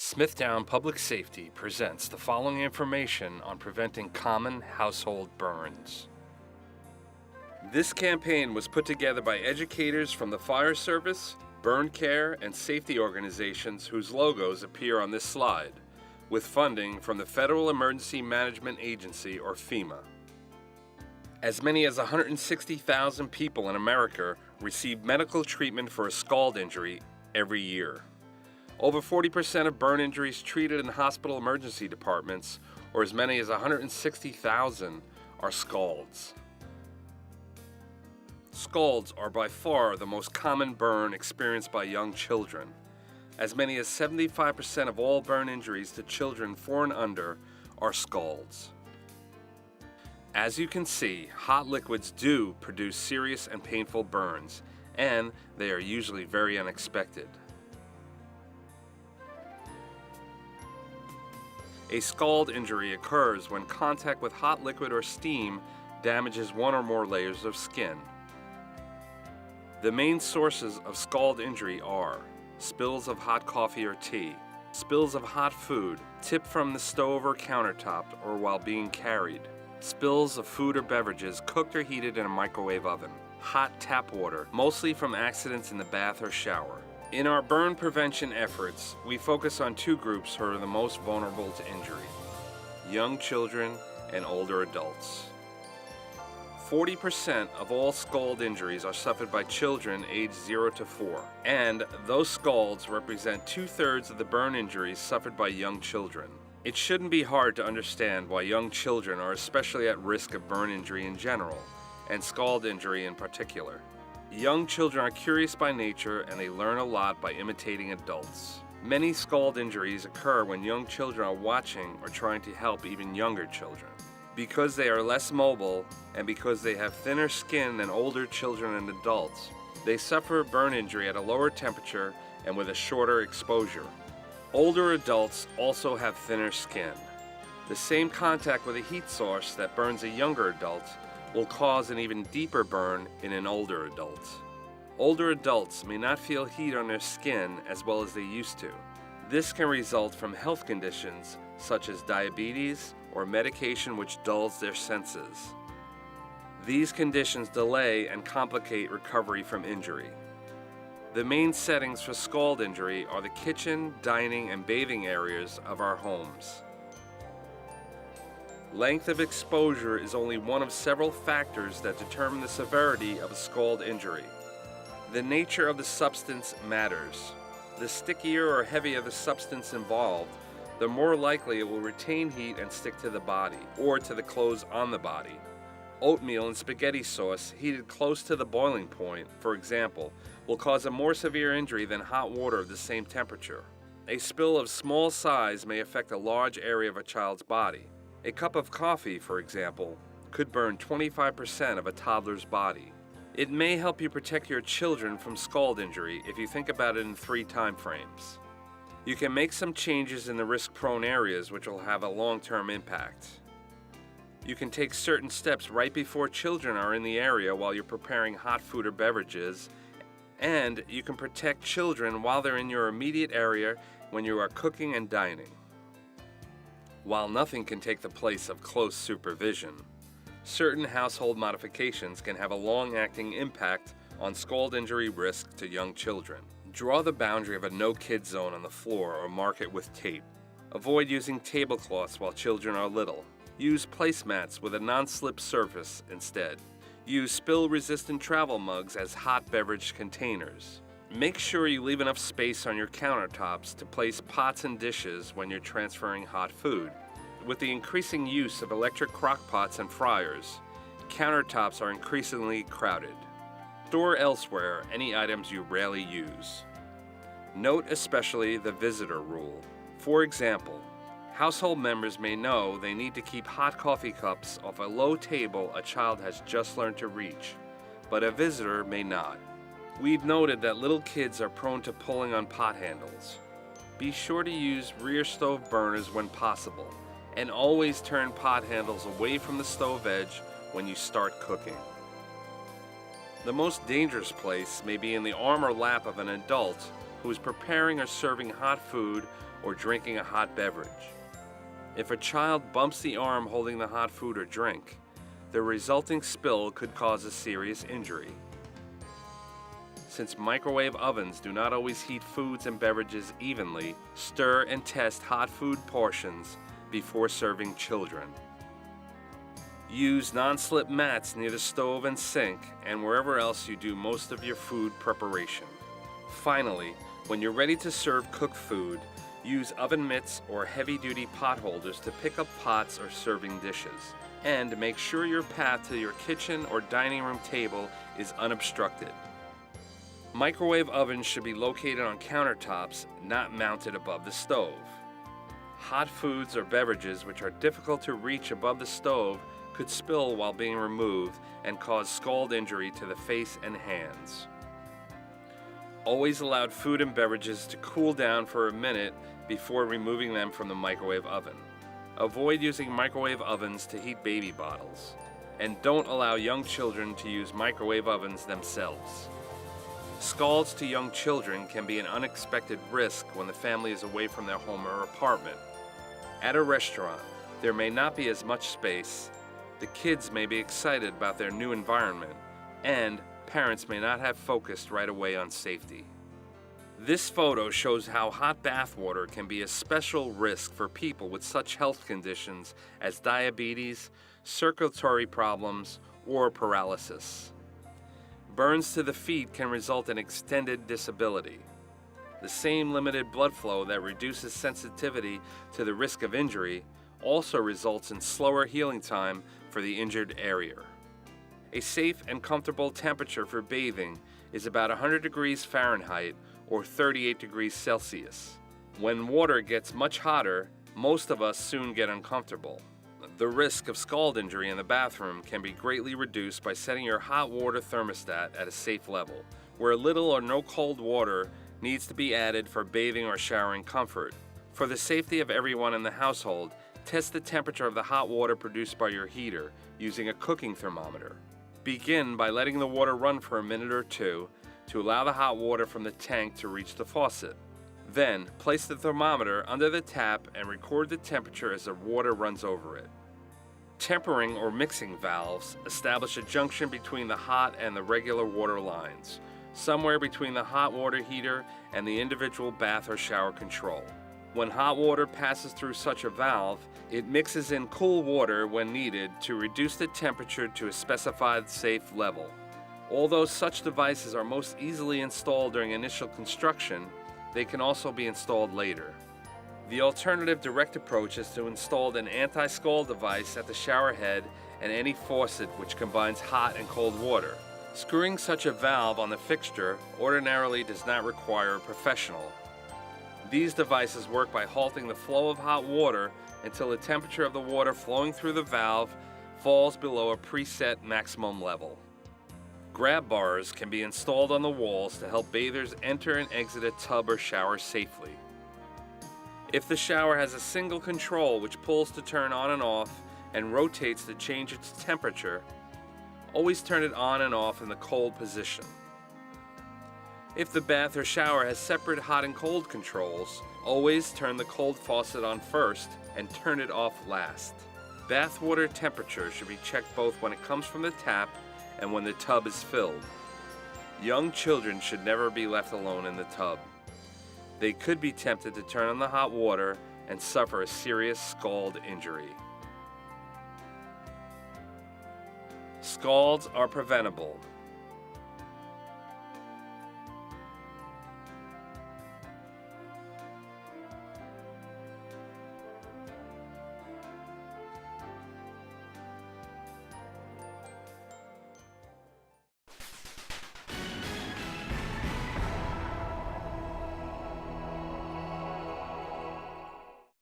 Smithtown Public Safety presents the following information on preventing common household burns. This campaign was put together by educators from the fire service, burn care, and safety organizations whose logos appear on this slide, with funding from the Federal Emergency Management Agency, or FEMA. As many as 160,000 people in America receive medical treatment for a scald injury every year. Over 40% of burn injuries treated in hospital emergency departments, or as many as 160,000, are scalds. Scalds are by far the most common burn experienced by young children. As many as 75% of all burn injuries to children 4 and under are scalds. As you can see, hot liquids do produce serious and painful burns, and they are usually very unexpected. A scald injury occurs when contact with hot liquid or steam damages one or more layers of skin. The main sources of scald injury are spills of hot coffee or tea, spills of hot food tipped from the stove or countertop or while being carried, spills of food or beverages cooked or heated in a microwave oven, hot tap water, mostly from accidents in the bath or shower. In our burn prevention efforts, we focus on 2 groups who are the most vulnerable to injury: young children and older adults. 40% of all scald injuries are suffered by children aged 0 to 4, and those scalds represent 2/3 of the burn injuries suffered by young children. It shouldn't be hard to understand why young children are especially at risk of burn injury in general, and scald injury in particular. Young children are curious by nature and they learn a lot by imitating adults. Many scald injuries occur when young children are watching or trying to help even younger children. Because they are less mobile and because they have thinner skin than older children and adults, they suffer a burn injury at a lower temperature and with a shorter exposure. Older adults also have thinner skin. The same contact with a heat source that burns a younger adult will cause an even deeper burn in an older adult. Older adults may not feel heat on their skin as well as they used to. This can result from health conditions such as diabetes or medication which dulls their senses. These conditions delay and complicate recovery from injury. The main settings for scald injury are the kitchen, dining, and bathing areas of our homes. Length of exposure is only one of several factors that determine the severity of a scald injury. The nature of the substance matters. The stickier or heavier the substance involved, the more likely it will retain heat and stick to the body, or to the clothes on the body. Oatmeal and spaghetti sauce heated close to the boiling point, for example, will cause a more severe injury than hot water of the same temperature. A spill of small size may affect a large area of a child's body. A cup of coffee, for example, could burn 25% of a toddler's body. It may help you protect your children from scald injury if you think about it in 3 time frames. You can make some changes in the risk-prone areas which will have a long-term impact. You can take certain steps right before children are in the area while you're preparing hot food or beverages, and you can protect children while they're in your immediate area when you are cooking and dining. While nothing can take the place of close supervision, certain household modifications can have a long-acting impact on scald injury risk to young children. Draw the boundary of a no-kid zone on the floor or mark it with tape. Avoid using tablecloths while children are little. Use placemats with a non-slip surface instead. Use spill-resistant travel mugs as hot beverage containers. Make sure you leave enough space on your countertops to place pots and dishes when you're transferring hot food. With the increasing use of electric crock pots and fryers, countertops are increasingly crowded. Store elsewhere any items you rarely use. Note especially the visitor rule. For example, household members may know they need to keep hot coffee cups off a low table a child has just learned to reach, but a visitor may not. We've noted that little kids are prone to pulling on pot handles. Be sure to use rear stove burners when possible, and always turn pot handles away from the stove edge when you start cooking. The most dangerous place may be in the arm or lap of an adult who is preparing or serving hot food or drinking a hot beverage. If a child bumps the arm holding the hot food or drink, the resulting spill could cause a serious injury. Since microwave ovens do not always heat foods and beverages evenly, stir and test hot food portions before serving children. Use non-slip mats near the stove and sink and wherever else you do most of your food preparation. Finally, when you're ready to serve cooked food, use oven mitts or heavy-duty pot holders to pick up pots or serving dishes. And make sure your path to your kitchen or dining room table is unobstructed. Microwave ovens should be located on countertops, not mounted above the stove. Hot foods or beverages which are difficult to reach above the stove could spill while being removed and cause scald injury to the face and hands. Always allow food and beverages to cool down for a minute before removing them from the microwave oven. Avoid using microwave ovens to heat baby bottles. And don't allow young children to use microwave ovens themselves. Scalds to young children can be an unexpected risk when the family is away from their home or apartment. At a restaurant, there may not be as much space, the kids may be excited about their new environment, and parents may not have focused right away on safety. This photo shows how hot bath water can be a special risk for people with such health conditions as diabetes, circulatory problems, or paralysis. Burns to the feet can result in extended disability. The same limited blood flow that reduces sensitivity to the risk of injury also results in slower healing time for the injured area. A safe and comfortable temperature for bathing is about 100 degrees Fahrenheit or 38 degrees Celsius. When water gets much hotter, most of us soon get uncomfortable. The risk of scald injury in the bathroom can be greatly reduced by setting your hot water thermostat at a safe level, where little or no cold water needs to be added for bathing or showering comfort. For the safety of everyone in the household, test the temperature of the hot water produced by your heater using a cooking thermometer. Begin by letting the water run for a minute or two to allow the hot water from the tank to reach the faucet. Then, place the thermometer under the tap and record the temperature as the water runs over it. Tempering or mixing valves establish a junction between the hot and the regular water lines, somewhere between the hot water heater and the individual bath or shower control. When hot water passes through such a valve, it mixes in cool water when needed to reduce the temperature to a specified safe level. Although such devices are most easily installed during initial construction, they can also be installed later. The alternative direct approach is to install an anti-scald device at the shower head and any faucet which combines hot and cold water. Screwing such a valve on the fixture ordinarily does not require a professional. These devices work by halting the flow of hot water until the temperature of the water flowing through the valve falls below a preset maximum level. Grab bars can be installed on the walls to help bathers enter and exit a tub or shower safely. If the shower has a single control which pulls to turn on and off and rotates to change its temperature, always turn it on and off in the cold position. If the bath or shower has separate hot and cold controls, always turn the cold faucet on first and turn it off last. Bath water temperature should be checked both when it comes from the tap and when the tub is filled. Young children should never be left alone in the tub. They could be tempted to turn on the hot water and suffer a serious scald injury. Scalds are preventable.